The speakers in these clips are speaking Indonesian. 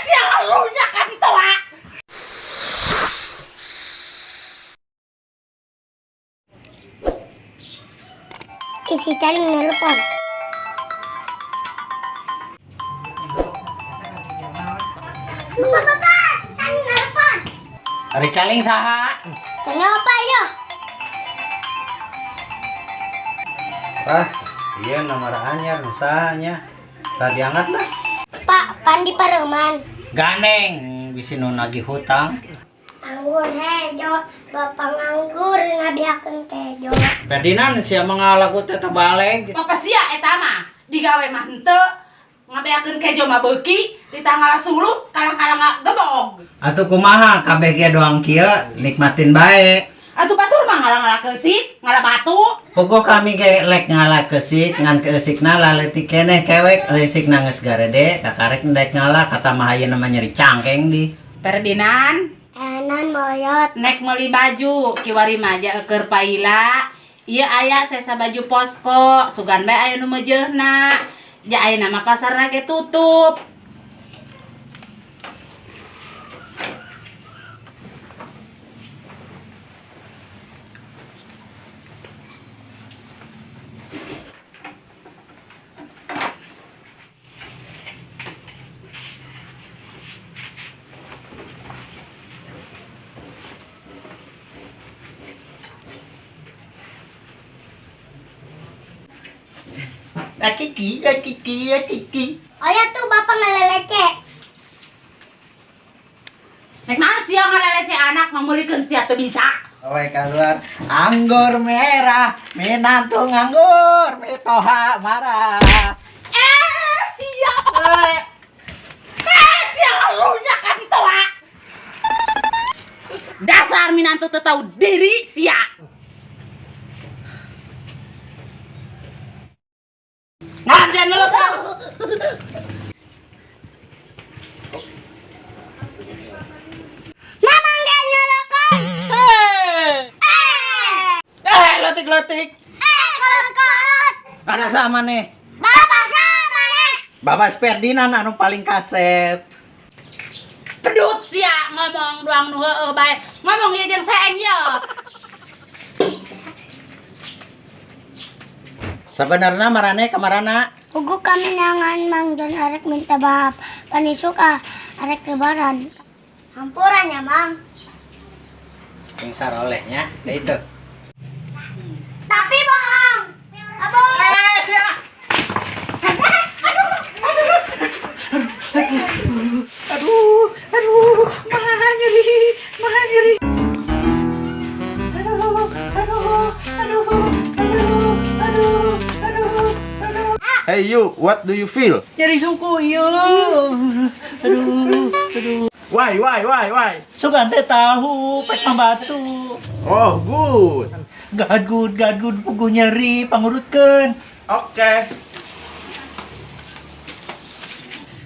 Siang elunya kan itu, ah. Isi Caling nelpon. Bapak, Caling nelpon. Ari Caling saha? Tanya apa yo? Wah, iya nomor anyar usahanya. Tadi angkat lah. Pak, Pandi Pareman. Ganeng, bisi nu nagih hutang. Anggur hejo, bapak nganggur ngabiakeun tejo. Ferdinand sia mangalagu teh tebaleg. Apa sia eta mah? Digawe mah henteu. Ngabeakeun kejo mah beuki, ditanggal suluh kadang-kadang gebog. Atuh kumaha kabeh ge doang kieu nikmatin bae. Atuh batur mah ngalah-ngalah keusik, ngalah batu. Pokok kami ge lek ngalah keusik ngan keusikna laleutik keneh kewek leusikna geus garede kakarek ndek ngalah kata mah ayeuna mah nyeri cangkeng di. Ferdinand, Enan moyot. nek meuli baju kiwari maja keur paila. Ieu aya sesa baju posko, sugan bae aya nu meujeuhna. Ja ayeuna mah pasarna ge tutup. Kiki. Oh ya tuh bapak ngelelece. Nek mana sia ngalelece anak mamulikeun sia teu bisa. Owe keluar anggur merah, minantu nganggur, mitoha marah. Sia. Sia elunya kan itu, ah. Dasar minantu teu tahu diri sia. Ngajen lu kan. Mamang gak nyolokon. Letik. Kolot. Ada sama nih. Bapak sama nih. Bapak Ferdinand anu paling kasep. Pedut sia ngomong doang nu heueuh bae. Ngomong ieu jeung saeng ye. Sebenarnya marane kamarana Hugu kami nangan Mang John arek minta maaf. Panisuk arek lebaran. Hampuran ya, Mang. yang sarolehnya kayak itu. Tapi bohong. Abang. Aduh, maha nyeri. Hey you, what do you feel? Nyeri suku yo. Aduh. Why? Sugan teh tahu pek batu. Oh, good. God good pugu nyeri pangurutkeun. Oke.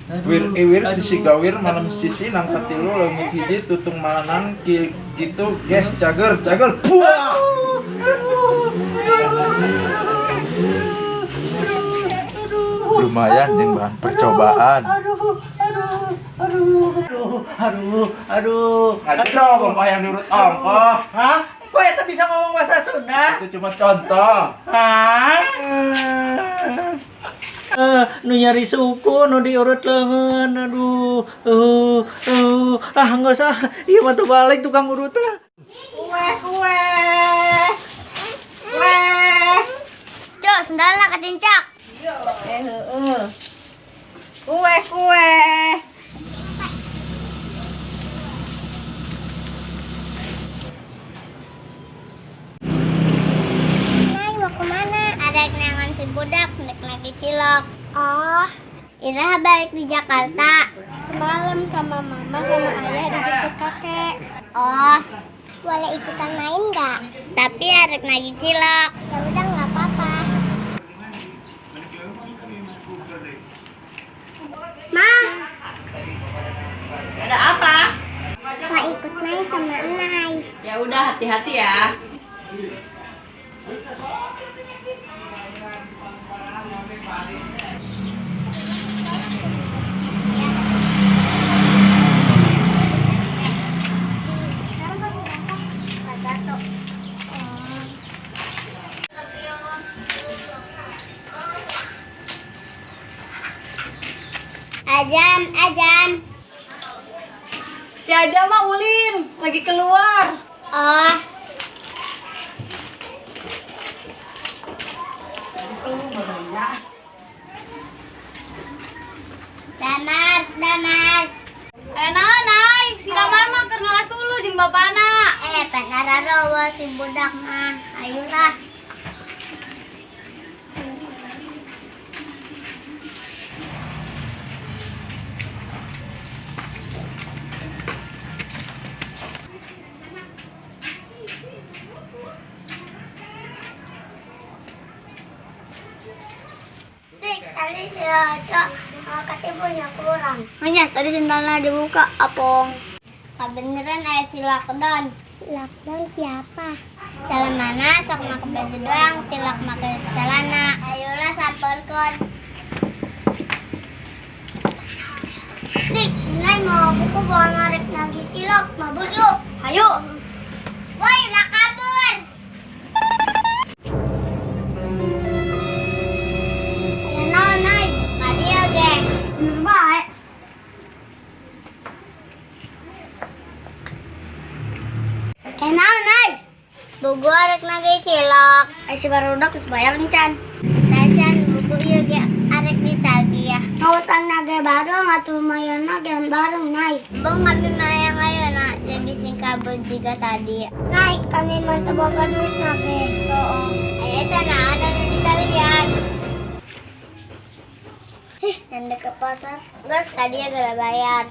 Wir sisi gawir malam sisi nangkat tilu leungit hiji tutung malanang gitu geh cager. Puah. Lumayan jeung bahan percobaan. Aduh. Ngaco bapak yang nurut ongkoh. Hah? Kok eta bisa ngomong bahasa Sunda? Itu cuma contoh. Hah? Nu nyari suku, nu diurut leungeun, aduh. Enggak usah. Ieu mah teu balik tukang urut lah. Kue. Cok, sendalna ketincak. Kue. Nay, mau kemana? Ada kenangan si budak, naik di Cilok. Oh, Ira balik di Jakarta. Semalam sama mama sama ayah dijemput kakek. Oh, boleh ikutan main nggak? Tapi harus naik di Cilok. Ya udah nggak apa-apa. Ma, Ada apa? mau ikut main sama Enai. Ya udah hati-hati ya. Ajam. Si Aja mah ulin, lagi keluar. Oh, damar. Nai, si Damar mah keur ngalas ulu jeung bapana. Panararowo si budak mah. Ayolah. Dik, tadi si Ojo ketipunya kurang. Hanya tadi sendalnya dibuka, apong. Kebeneran ayah si lockdown. Lockdown siapa? Dalam mana sok make baju doang, tilak make celana. Ayolah sampurkeun. Dik, sinai mau buku bawa narik lagi cilok, mabuk yuk. Ayo. Woi, lah kabur. Ayo naik, tadi ya geng. Baik. Naik. Buku arek nage cilok. Si barudak geus bayar encan. Dacan buku ieu ge arek ditagih ya. Ngawutan nage bareng atuh mayana gen bareng naik. Bong abi mayang ayeuna jadi sing kabur juga tadi. Naik kami mah teu boga duit nage. Heeh. Aya tanah ada di kalian. Yang ke pasar. Geus tadi ya gara bayar.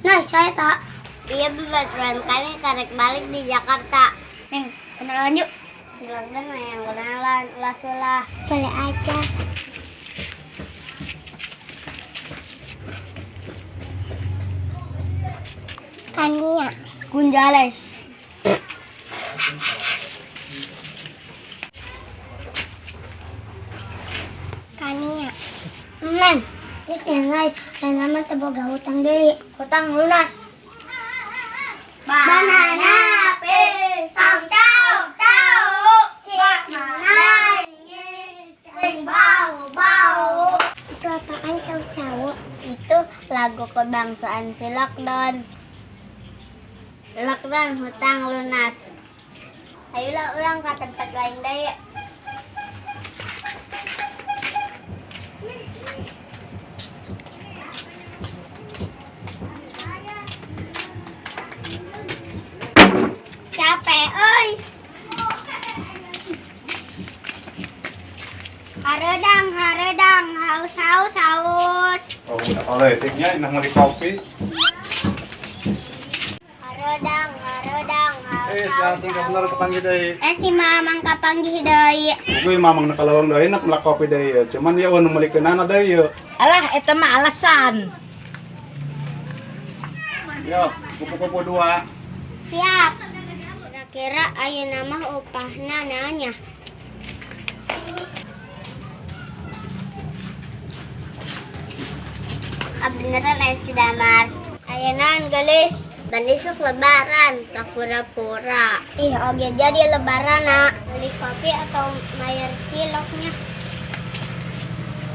Nah, saya tak. Iya bebaturan kami karek balik di Jakarta. Neng, kenalan yuk. Silakan yang kenalan lah. Boleh aja. Kania. Gunjales. Kania. Men, geus nyangai, dan nama teu boga hutang deui. Hutang lunas. Banana pisang tahu. Banana sering bau. Itu apaan cau-cau? Itu lagu kebangsaan si Lockdown. Lockdown hutang lunas. Ayolah ulang ke tempat lain deh. Capek, euy. Haredang, haus. Oh, udah kalau etiknya enak ngeri kopi. Haredang, Langsung ke bener kepanggih deui. si mamang kapanggih deui. Gue mamang nakalawang deui nak melak kopi deui ya. Cuman dia anu meulikeunana deui ya. Alah, eta mah alasan. Yo, kupu-kupu 2. Siap. Kira-kira ayeuna mah upahna nanya. Beneran si Damar. Ayeuna gelis. Besok lebaran, tak pura-pura. Ih, oge jadi lebaran nak. Beli kopi atau bayar ciloknya?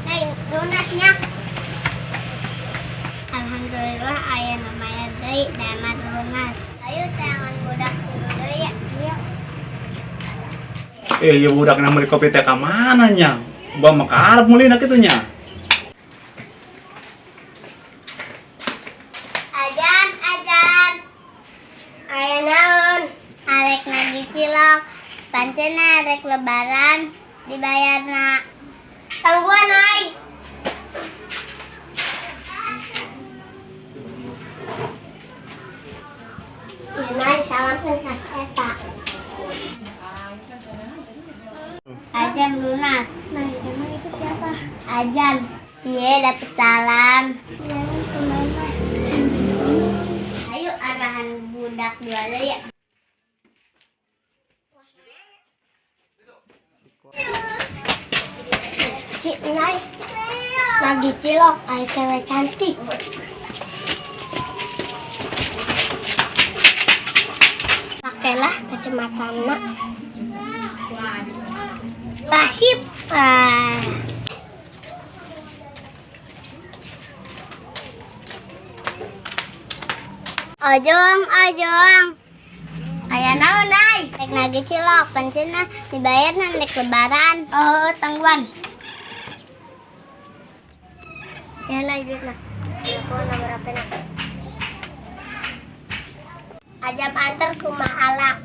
Nah, lunasnya. Alhamdulillah ayeuna maya deui Damar lunas. Ayo tangan budak dulu deui ya. Iya. Ya budak na meuli kopi teh ka mana nya? Ba mah karep meulina kitu nya. Ajam. Aya naon? Arek nagi cilok. Pancena arek lebaran dibayarna. Tangguan ai. Nai salaman kas eta. Ajam lunas. Nah, emang itu siapa? Ajam. Cie dapet salam. Ya, kemana? Ayo arahan budak dua ya. Si Nay lagi cilok, ada cewek cantik. Pakailah kacamatana. Pasif. Ojong, ojong. Aya naon, Nay? Dek nagi cilok, pensiunna dibayar dek lebaran. Oh, tangguan. Ya, Nay, duitna. Aku nomor apa nak? Ajam antar ku mahala.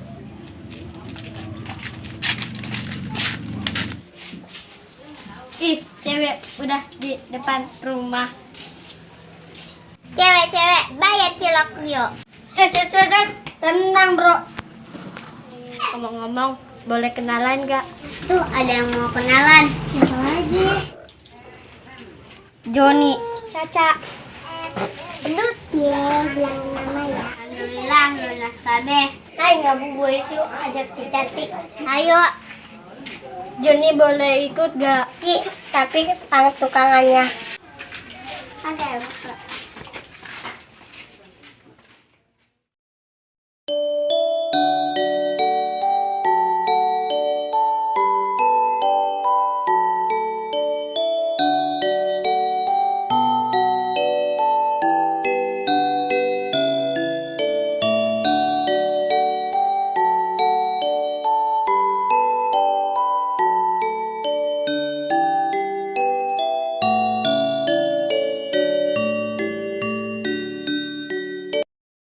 Ih, cewek udah di depan rumah. Cewek-cewek, bayar cilok yuk. Tenang, Bro. Ngomong-ngomong, boleh kenalan gak? Tuh, ada yang mau kenalan. Siapa lagi? Joni. Caca. Gendut ya, bilang nama ya. Alhamdulillah, lunas kabeh. Hai, ngabuburit yuk, ajak si cantik. Ayo, Joni boleh ikut gak? Tapi tukang tukangannya. ada